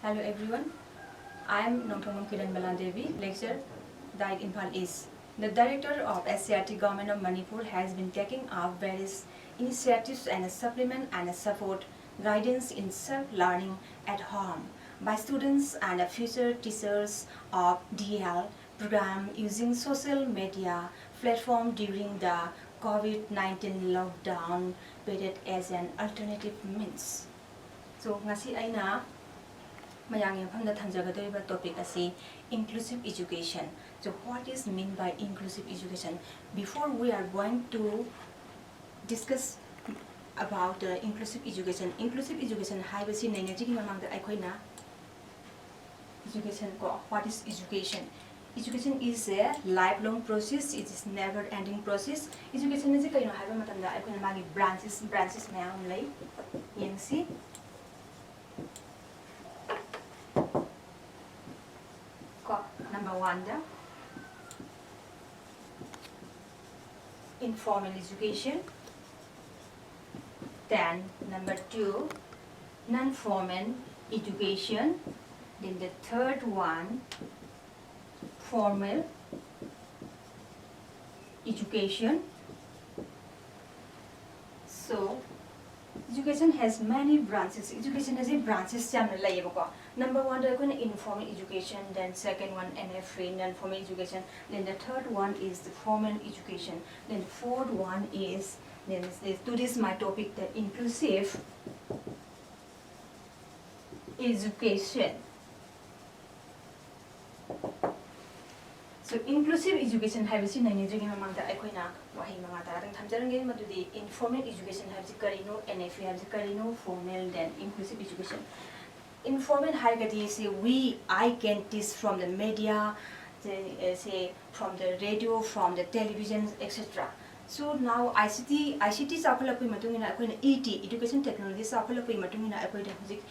Hello everyone, I am Nomthongam Kiran Balandevi, lecturer, Died Impal East. The director of SCRT Government of Manipur has been taking up various initiatives and supplement and support guidance in self-learning at home by students and future teachers of D.El.Ed program using social media platform during the COVID-19 lockdown period as an alternative means. So, ngasi ay na mayang yampham thanjagadoriba topic asi inclusive education. So what is meant by inclusive education? Before we are going to discuss about inclusive education haibasi nainajigi mamangda aikhoina education ko what is education? Education is a lifelong process. It is never ending process. Education is kaino haiba matamda aikhoina magi branches mayam lay yengsi. Number 1, the informal education. Then number 2, non-formal education. Then the third one, formal education. So education has many branches. Education has branches. Number 1, informal education. Then second one, NFA, non-formal education. Then the third one is the formal education. Then the fourth one is today's my topic, the inclusive education. So inclusive education haibasi nainajigi mamangda aikhoina wahi manga taradang thamjarange madudi informal education haibasi karino, NFA haibasi karino, formal, then inclusive education. Informal haigadi say I can teach from the media, say from the radio, from the television, etc. So now ICT sakhulapui matungina akoina ET education technology sakhulapui matungina akoida hojik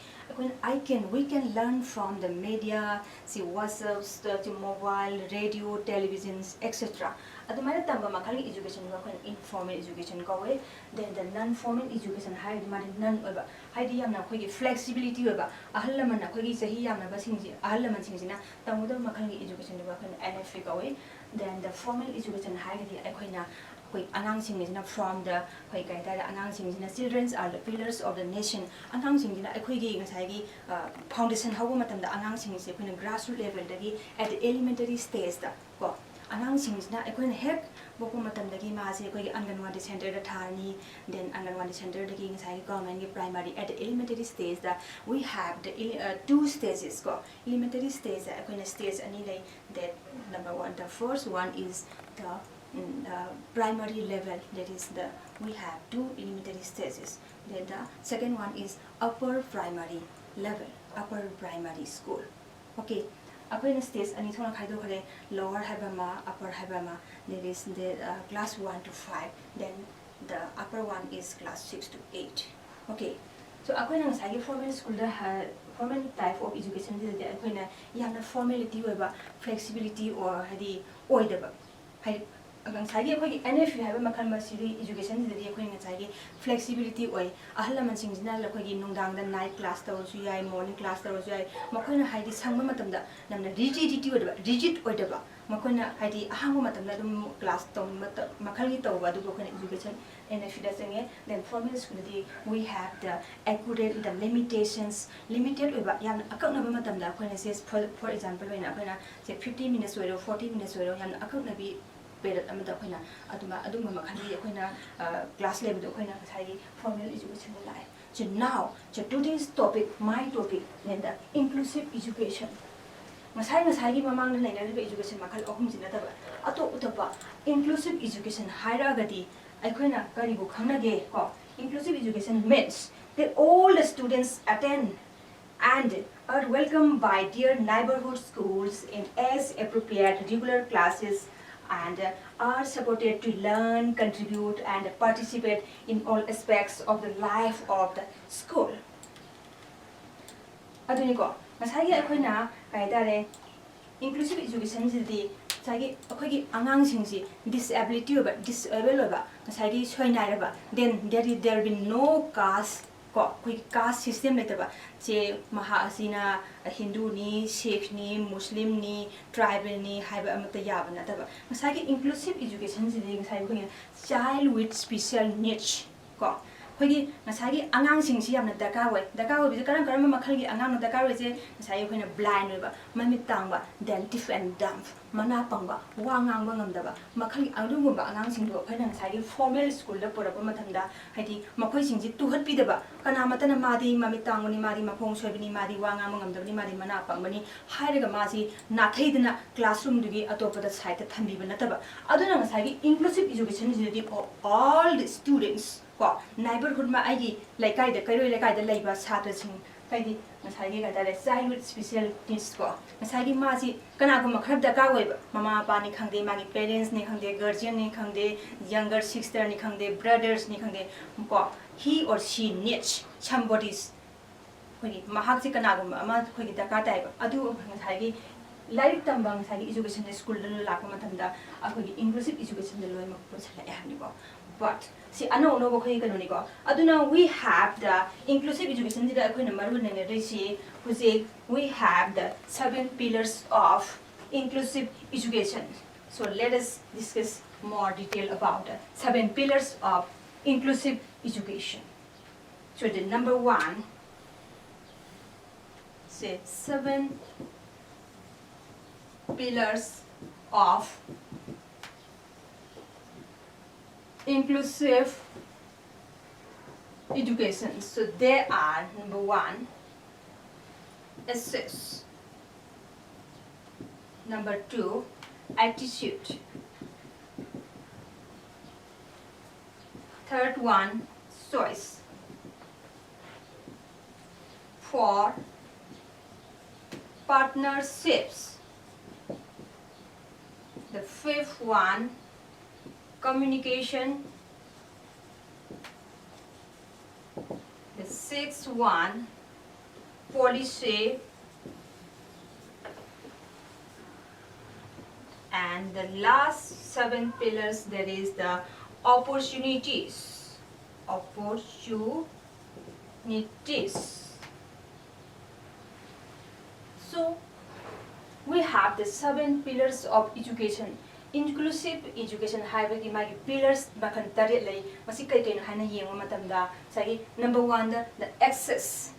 we can learn from the media, see WhatsApp, the mobile, radio, televisions, etc. Adumana tamba makhali education ko informal education ko we. Then the non-formal education haidi mari non oba haidi yamna khoi flexibility oba ahallaman na khoi sahi yamna basingji ahallaman singjina tamuda makhali education ko NFA ko we. Then the formal education haidi akoina from the children are the pillars of the nation. Foundation grassroots level at the elementary stage. Hek Anganwadi Center then Anganwadi Center government primary at the elementary stage we have the 2 stages elementary stage stage that number 1 the first one is the primary level, that is we have 2 elementary stages. Then the second one is upper primary level, upper primary school. Okay, upper stage ani thona khaido khare lower habama, upper habama. That is the class 1 to 5. Then the upper one is class 6 to 8. Okay. So akoina ngasagi formal school da formal type of education da akoina yamna formality oiba flexibility or hadi oidaba. NFA have a Makan education, the flexibility way. Ahalaman sings now like the night class, the morning class, the Makona Heidi Sangamatamda, rigidity or rigid or deba. Makona Heidi Ahamatam class, Makali Tova, the broken education, NFA doesn't then formal school we have the accurate, the limitations, limited over young account of Matamda when it says, for example, when I say 50 minutes or 40 minutes or young account of period amada khoina aduma makhali khoina class level do khoina sai formal education lai. So now today's topic, my topic, then the inclusive education. Masai gi mamang na naina education makhal ahum jina taba ato utapa inclusive education haira gadi aikhoina karibu khangna ge ko. Inclusive education means that all the students attend and are welcomed by their neighborhood schools in as appropriate regular classes and are supported to learn, contribute and participate in all aspects of the life of the school. Aduniko, masagi akoina kaidare inclusive education is sagi akoigi angang singsi disability oba disable oba sagi soinai oba then there will be no caste ko khoi caste system letaba che maha asina Hindu ni Sikh ni Muslim ni tribal ni haiba amata yaba nataba masagi inclusive education si ding sai khoi child with special needs ko khoi masagi angang sing si yamna daka wai bi karam karam makhal gi angang na daka wai je masagi khoi na blind wai ba mamit tangba then deaf and dumb mana pangba wangang ba ngamdaba makhal angdum ba angang sing do khoi na masagi formal school da poraba mathamda haidi makhoi sing ji tu hat pi daba kana matana madi mamit tangoni madi makhong soibini madi wangang ba ngamdabni madi mana pangbani hairaga masi nathaidna classroom dugi atopada site thambi ba nataba aduna masagi inclusive education is the all the students ko neighborhood ma agi laikai da kairoi laikai da laiba chhatra sing kaidi masagi ga dale child with special needs ko masagi masi kana ko makhar da ka waiba mama pa ni khangde magi parents ni khangde guardian ni khangde younger sister ni khangde brothers ni khangde ko he or she needs somebody's khoi mahak si kana ko ama khoi da ka tai ba adu masagi like tambang sagi education school da la ko mathanda akoi inclusive education da loi ma ko chala ya ni ko but see ano no bo khoi kanoni ko aduna we have the inclusive education da akoi na maru ne ne si who we have the 7 pillars of inclusive education. So let us discuss more detail about the 7 pillars of inclusive education. So the number 1 say 7 pillars of inclusive education. So they are number 1 assess, number 2 attitude, third one choice, 4 partnerships, the 5th one communication, the 6th one policy, and the last 7 pillars that is the opportunities. So we have the 7 pillars of education. Inclusive education haibagi magi pillars bakan tare lay masi kai kai hana yenga matamda sagi number 1 the access.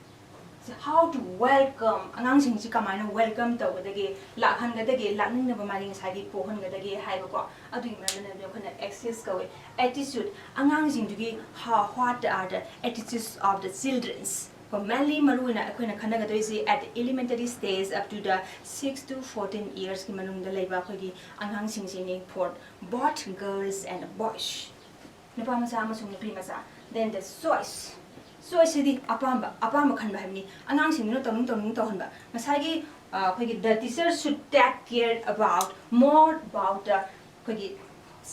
So how to welcome angang sing si kamai na welcome tawdagi lakhan gadagi lakning na bamari sagi pohon gadagi haiba ko adu imana na khana access kawe attitude angang sing dugi what are the attitudes of the children's. For mainly maruina akoina khanagadoi at the elementary stage up to the 6 to 14 years ki manungda leiba khoi angang sing sing for both girls and boys napa masa amasung nupi masa. Then the choice di apamba khanba habni angang sing no tonung to hanba masagi khoi the teacher should take care about more about the khoi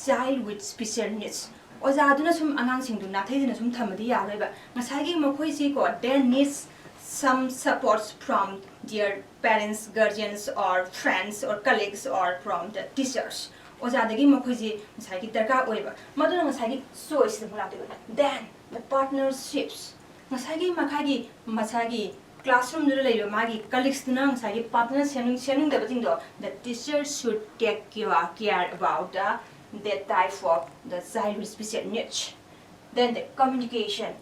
child with special needs. Ozaduna sum angang sing du nathaidina sum thamadi yaroiba masagi makhoi si ko they needs some supports from their parents, guardians or friends or colleagues or from the teachers. Ozadagi makhoi si masagi darka oiba maduna masagi choice de mulati. Then the partnerships masagi masagi classroom nu leiba magi colleagues na masagi partner sharing da bating do the teacher should take care about that type of the child with special needs. Then the communication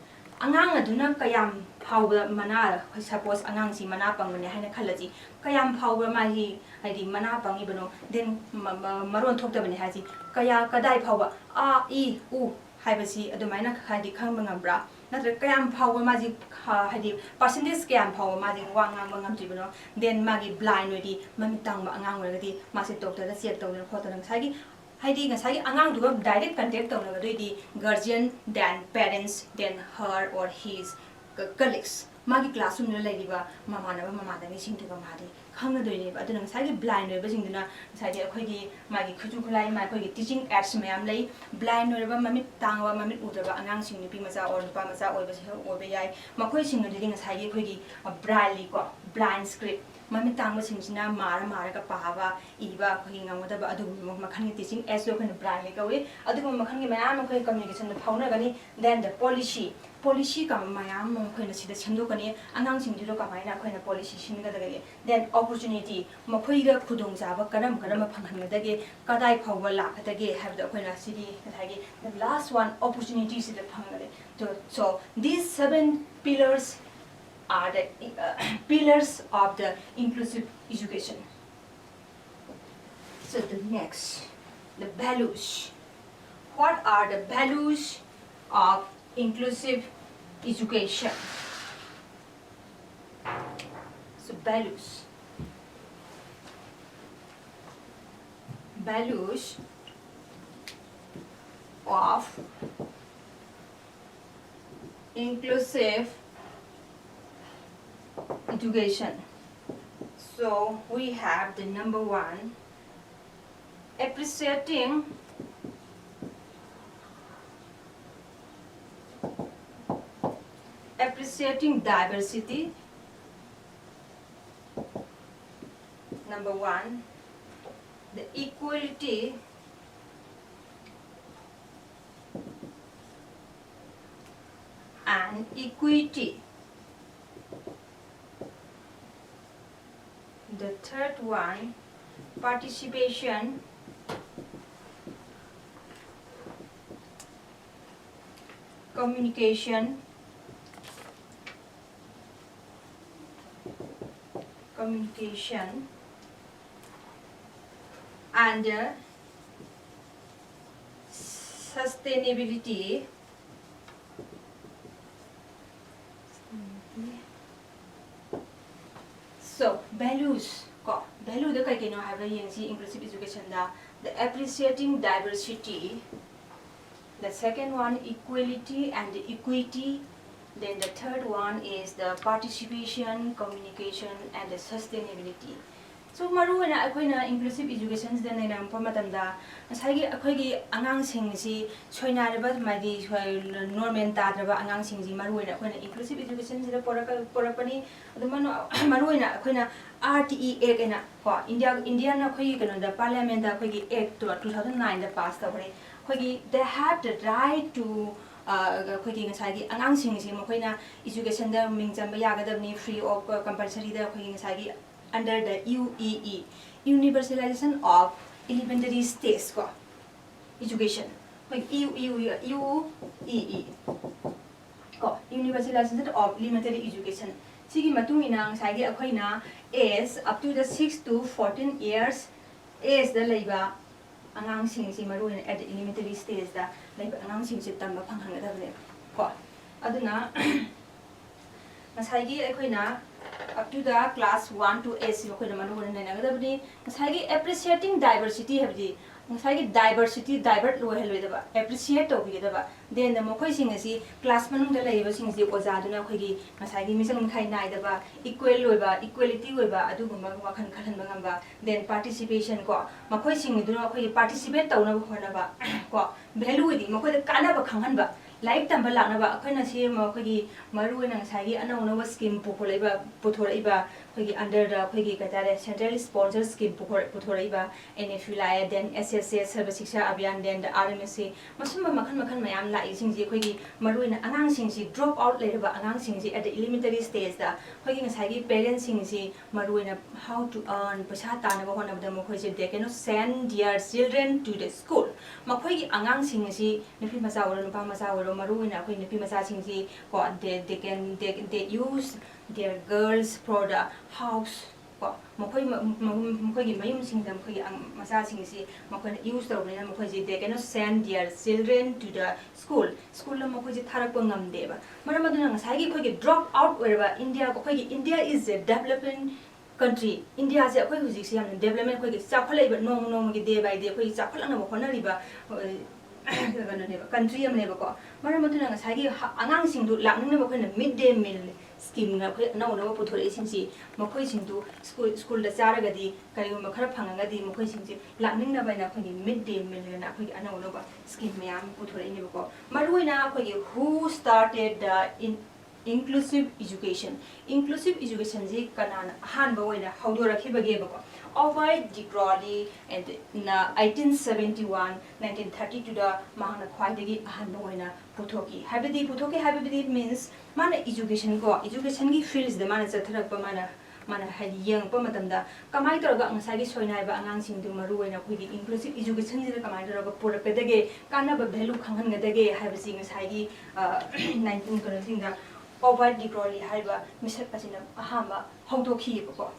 angang aduna kayam phawba mana suppose angang si mana pangmane haina khalaji kayam phawba magi haidi mana pangi bano then maron thok da bani haji kaya kadai phawba a e u haibasi adumaina haidi khangba ngambra natra kayam phawba magi haidi percentage kayam phawba magi wangang bangam jibano then magi blind wedi mamitang ba angang wagadi masi doctor da check tawna khotana sagi haidi ngasai angang duga direct contact tawna di guardian then parents then her or his colleagues magi classroom na laiba mamada ni singtega madi khangna doine ba aduna ngasai blind oiba singduna ngasai akhoi gi magi khuju khulai ma akhoi gi teaching aids mayam lei blind oiba mamit tangwa mamit udaba angang sing ni pi macha or pa macha oiba se obe yai makhoi sing di ngasai gi akhoi gi braille ko blind script mamit tangwa singsina mara ka pahaba iba akhoi ngamodaba adu makhan gi teaching aids lo khana braille ka we adu makhan gi mayam akhoi communication na phauna gani then the policy policy ka mayam mokhoina sida chendokani angang singjido kamaina khoina policy singgadage then opportunity mokhoiga khudong jaba karam phanghangadage kadai phawba lakadage habda khoina sidi thagi the last one opportunity sida phangade so these 7 pillars are the pillars of the inclusive education. So the next, the values. What are the values of inclusive education? So values. Values of inclusive education. So we have the number 1, appreciating diversity. Number 1, the equality and equity. The third one, participation communication and sustainability. So values ko value da kai kino have yengsi inclusive education da the appreciating diversity, the second one equality and equity, then the third one is the participation, communication and the sustainability. So maruana akoina inclusive education da naina pamatamda asagi akoigi angang singsi choinaraba madi normal tadraba angang singsi maruana akoina inclusive education sida porakani adumano maruana akoina RTE Act na ko India na khoi kano da parliament da khoi act to 2009 da pass tawre khoi they have the right to khoi ki ngasai gi angang singsi makoina education da mingchamba yagadabni free of compulsory da khoi ngasai gi under the UEE, Universalization of Elementary Stage Education. Like UEE, Universalization of Elementary Education. Sigi matung inang sagi akoina is up to the 6 to 14 years is the labor angang singsi maruin at the elementary stage da labor angang singsi tamba panghangadabne. Ko aduna masagi akoina up to the class 1 to 8 ko na manu na nagadabni masagi appreciating diversity habdi masagi diversity divert lo helwe daba appreciate to bi daba then the mokoi singasi class manung da laiba singsi oja duna khogi masagi misang khai nai daba equal loiba equality loiba adu gumba wakhan khalan bangamba then participation ko mokoi sing duna khoi participate tawna hona ba ko value di mokoi da kana ba khanghan ba life tamba lakna ba akhoi si mokoi maru na sagi ana scheme pupolaiba puthoraiba khoi under the khoi katare central sponsor scheme puthoraiba NFULI then SSA service shiksha abhiyan then the RMSC masumba makhan mayam la ising ji khoi maru na angang sing si drop out later angang sing si at the elementary stage da khoi ngasagi parents sing si maru na how to earn paisa tana ba hona ba mokoi si they cannot send their children to the school mokoi angang sing si nupi macha oro nupa macha oro maru na khoi nupi macha sing si ko they use their girls for the house ko mokoi gi mayum sing dam khoi ang macha sing si mokoi use to na mokoi ji they cannot send their children to the school la mokoi ji tharak pangam de ba maram aduna ngasai gi khoi gi drop out wherever India ko khoi gi India is a developing country India se khoi hujik se yam development khoi gi chaphulai ba nong gi day by day khoi chaphulak na khona ri ba country am ne ba ko maram aduna ngasai gi angang sing du lakning na khoi na mid day meal scheme na khoi na ona puthore sing si mokoi sing du school da charagadi kari ma khara phangagadi mokoi sing si lakning na ba na khoi mid day meal na khoi ana ona ba scheme mayam puthore ni ba ko maruina khoi who started the inclusive education. Inclusive education is over De and 1871, 1932 da mahana khwaidagi ahanba oina putoki. Habidi means mana education ko education gi fields de mana chatharakpa mana hadi yang pa matamda kamai taraga ngasagi soinai ba angang sing du maru oina khoi inclusive education jira kamai taraga purakadage kana ba value khanghan gadage habisi ngasagi 19 karating da over De haiba misak pasina ahamba haudoki ko.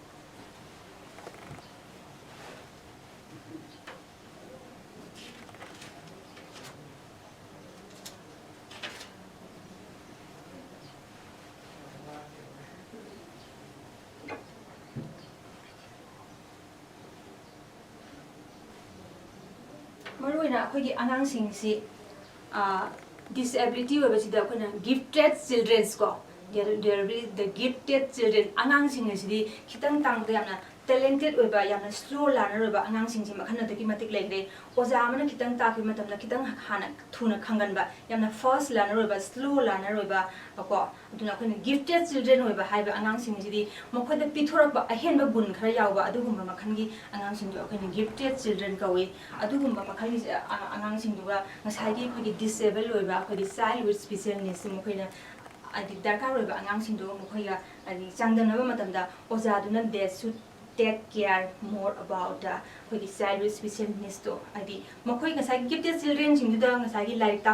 Maruina akhoi angang sing si disability wabasida akhona gifted children ko there be the gifted children angang sing asidi khitang tang da yamna talented oiba yamna slow learner oiba angang sing si makhana dagi matik legre oja amana khitang ta ki matamna khitang hana thuna khangan ba yamna first learner oiba slow learner oiba ko aduna akhona gifted children oiba haiba angang sing sidi mokhoda pithorak ba ahenba gun khara yawba adugumba makhangi angang sing du akhona gifted children kawi adugumba makhangi angang sing du ga ngasagi khoi disabled oiba khoi child with special needs mokhoina adi darkar oiba angang sing du mokhoiga adi changdanaba matamda oja duna they should take care more about the child with special needs to adi mokhoi ngasagi gifted children sing du da ngasagi like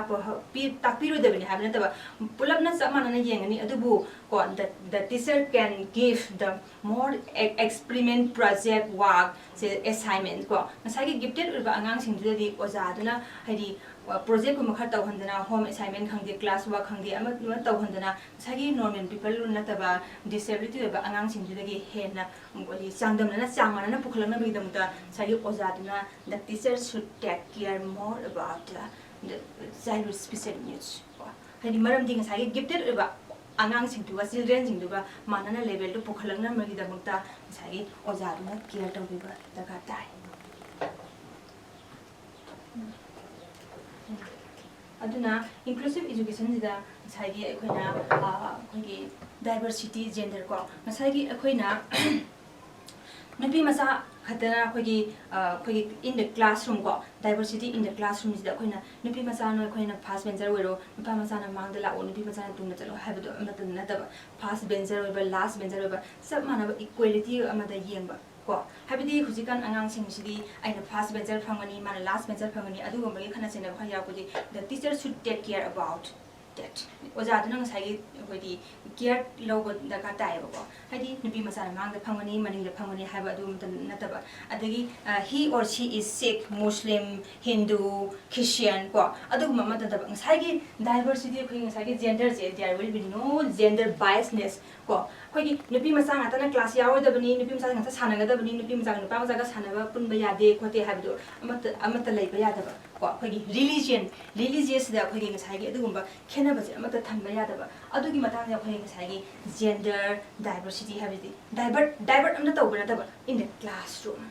takpiru debani habna taba pulapna samana na yengani adubu ko the teacher can give the more experiment project work assignment ko ngasagi gifted oiba angang sing du di oja duna hadi project ko makha tawhandana home assignment khangde class work khangde ama tawhandana sagi normal people nataba disability oiba angang sing du dagi hena ngoli changdamna na changmana na pukhalana bidamta sagi ojaduna the teacher should take care more about the child with special needs hadi maram ding sagi gifted oiba angang sing du children sing du ba manana level to pukhalana magidamta sagi ojaduna care tawbiba daga tai aduna inclusive education da sagi akoina khoi diversity gender ko sagi akoina nabi masa khatana khoi in the classroom ko diversity in the classroom is da akoina nabi masa no akoina fast bencher wero napa masa na mangda la nabi masa na tungna chalo habdo amata na da fast bencher wero last bencher wero sab manaba equality amada yengba ko habidi hujikan angang sing sidi aina first bencher phangani mana last bencher phangani adugumba gi khana chena khaya ko the teacher should take care about that oja aduna ngasai goi care logo da ka tai ko hadi nubi masa mang da phangani maning da phangani haiba adum nataba adagi he or she is Sikh Muslim Hindu Christian ko adugumba mata da ngasai gi diversity khoi ngasai gi gender je there will be no gender biasness ko khoi nubi masa ngata na class yawo da bani nubi masa ngata sanaga da bani nubi masa nupa masa ga sanaba punba yade khote habdo amata leiba yadaba ko khoi religious da khoi ngasai gi adugumba khena baje amata thanba yadaba adugi matang ya khoi ngasai gi gender diversity habidi divert amna tawbana da in the classroom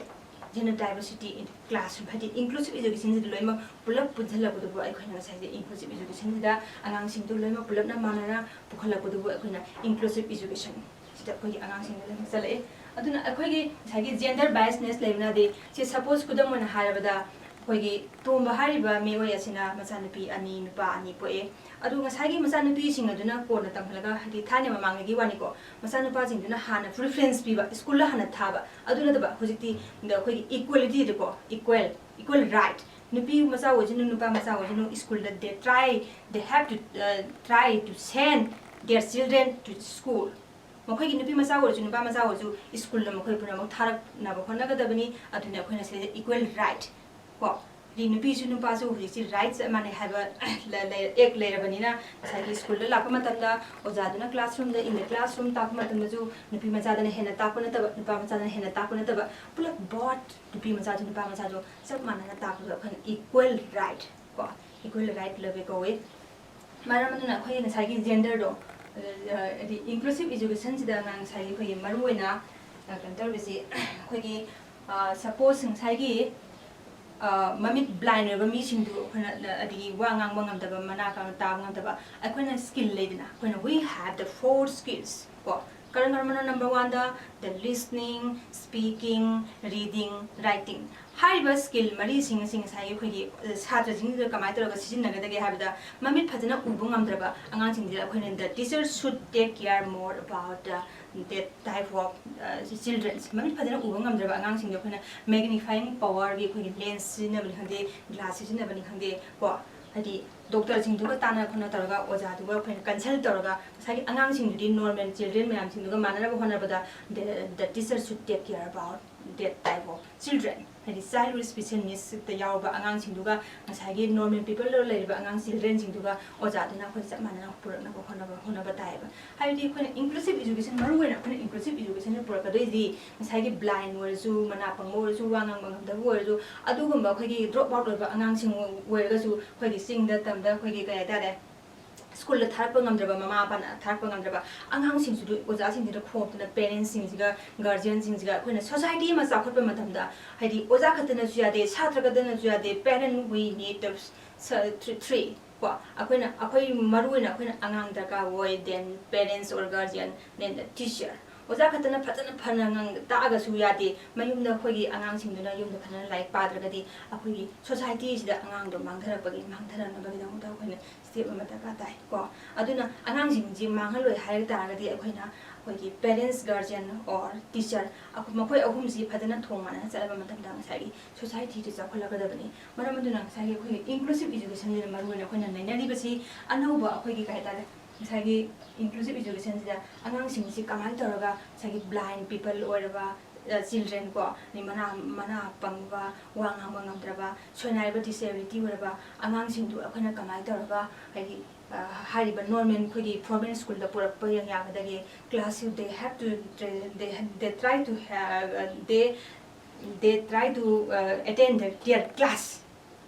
gender diversity in the classroom hadi inclusive education di loima pulap punjhala budu ai khoi ngasai gi inclusive education da angang sing du loima pulap na manana pukhala budu ai khoi na inclusive education sida khoi angang sing da chale aduna khoi gi sai gi gender biasness leina de se suppose kudam na harabada khoi gi tomba hariba mewai asina machanupi ani nupa ani poe adu ngasagi machanupi sing aduna ko na tamhlaga hadi thane mamang gi wani ko machanupa sing duna hana preference piba school la hana thaba aduna daba hojiti da khoi equality de ko equal right nupi macha wojinu nupa macha wojinu school that they have to try to send their children to school mokhoi gi nupi macha wojinu nupa macha woju school la mokhoi pura mok tharak na ba khona ga dabani aduna khoi na se equal right ko di nupi su nupa su hojiti rights mane haba ek lerabani na sagi school la pa matamda ojaduna classroom da in the classroom tak matamda ju nupi macha da hena takuna ta nupa macha da hena takuna ta pula bot nupi macha ju nupa macha ju sab manana takuna khan equal right ko equal right love ko we maramana khoi na sagi gender do the inclusive education sida ngang sagi khoi maruina kan tarwisi khoi gi suppose sagi mamit blind over me sing do the wang ang the manaka tang the I skill lady we have the 4 skills. Number 1 the listening, speaking, reading, writing. High skill Mari sing sai khoi satra jing the kamai to sin naga the have the mamit phajana ubung amdraba angang sing the teacher should take care more about that type of children. Mamit phajana ubung amdraba angang sing the magnifying power gi khoi lens sin na bani khande glasses sin na bani khande ko hadi doctor sing duga tana khona taraga oja duga khoi consult taraga sai angang sing di normal children mayam sing duga manana hona bada the teacher should take care about that type of children. Hadi childhood special needs the yawa angang sing duga sai normal people lo leiba angang children sing duga oja dina khoi chap manana purana ko hona bataiba hadi khoi inclusive education maru wena khoi inclusive education ne puraka doi di sai blind or su mana pang or su wangang bang da or su adugumba khoi drop out oiba angang sing oiraga su khoi sing da tam da khoi ga da da school tharpa ngamdraba mama pana tharpa ngamdraba angang sing su oja sing da khop na parents sing ga guardian sing ga khoi society ma sakhotpa matam da hadi oja khatana su ya de chhatra ga dana su ya de parent we need the 3 akhoi maru na akhoi angang da ka boy then parents or guardian then the teacher oja khatana phajana phanang ta ga su ya de mayum da khoi angang sing duna yum da phana like padra ga di akhoi society sida angang do mangthara pagi mangthara na bagi da muta khoi step amata ka tai ko aduna angang sing ji manghaloi hai ta ga di akhoi na khoi parents guardian or teacher akhu makhoi ahum ji phajana thongmana chalaba matam da sai society ti chakhula ga da bani maram aduna sai khoi inclusive education ni maru na khoi na naina ri basi anauba akhoi gi kai ta sagi inclusive education sida angang sing si kamai taraga sagi blind people or children ko ni mana pangwa wang hang ngamdraba sonai ba disability or ba angang sing du akhona kamai taraga hadi hariba normal khoi province school da purak pa yang ya gadagi class you they have to they try to have they try to attend their class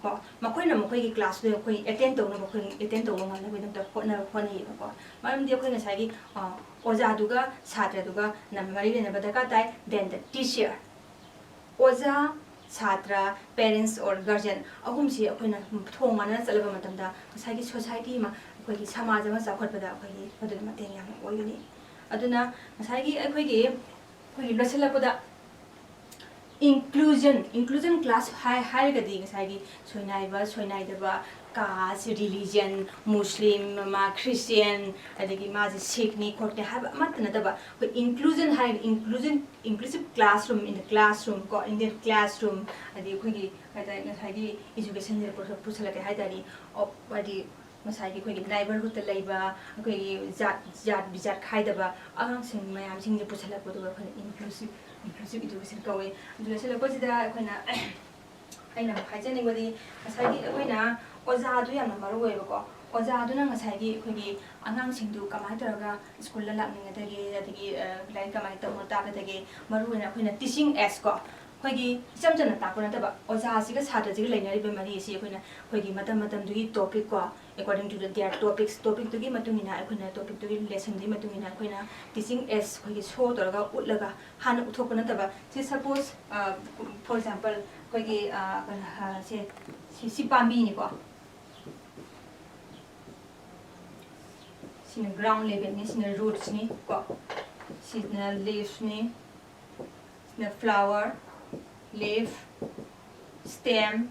ko makhoi na makhoi gi class le khoi attend to na makhoi attend to ngam na bi dam ta khona khoni ko maram dia khoi na sai gi oja duga chhatra duga na mari le na badaka tai then the teacher oja chhatra parents or guardian ahum si khoi na thong mana chalaba matam da sai gi society ma khoi gi samaj ma chakhot bada khoi gi adu ma teng yang oigani aduna sai gi khoi gi losela ko da inclusion class high gadi ngai soinai ba caste religion muslim ma christian adagi ma sikh ni khotne have matna da ba inclusion inclusive classroom in the classroom ko in the classroom adi khoi gi ngai gi education ni pusala ke haidari adi ngai gi khoi gi neighborhood ta leiba khoi gi jat bijat khaidaba angang sing mayam sing ni pusala ko do khoi inclusive education kawe education ko sida khoi na aina haijani godi ngai gi khoi na oja du yam maru we ba ko oja du na ngai gi khoi gi angang sing du kamai taraga school la lakning adagi adagi lai kamai ta mo ta ga dagi maru na khoi na teaching as ko khoi gi cham chana ta ko na ta ba oja si ga sa da ji lai nari be mari si khoi na khoi gi matam du gi topic ko according to their topic du gi matung ina khoi na topic du gi lesson di matung ina khoi na teaching as khoi gi show taraga utlaga han uthok ko na ta ba si suppose for example khoi gi si pambi ni ko sina ground level ni sina roots ni ko sina leaves ni sina flower leaf stem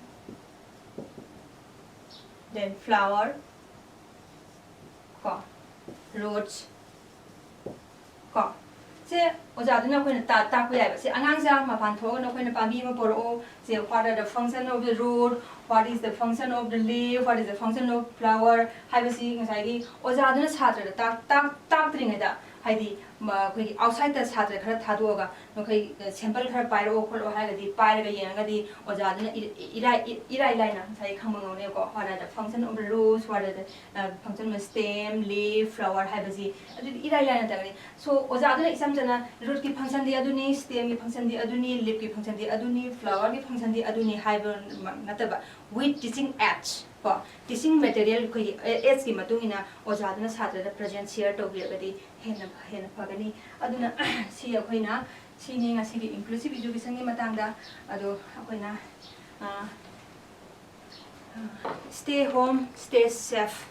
then flower ko roots ko se oja duna khoi na ta ko yai ba se angang sa ma pan tho na khoi na pambi ma poro se what are the function of the root what is the function of the leaf what is the function of flower haibasi ngai gi oja duna chhatra ta tring da haidi khoi outside the chhatra khara thadu ga khoi sample khara pairo kholo ha ga di paira ga yang ga di oja duna irai lai na sai khangmang ne ko what are the function of the roots what are the function of stem leaf flower haibasi adu irai lai na ta ga so oja duna isam jana root ki function di aduni stem ki function di aduni leaf ki function di aduni flower ki function di aduni haiba nataba with teaching aids ko teaching material khoi aids ki matung ina oja duna chhatra da present share to bi ga di hena phagani aduna si akoina si ni nga si inclusive education ni matang da ado akoina Stay home, stay safe.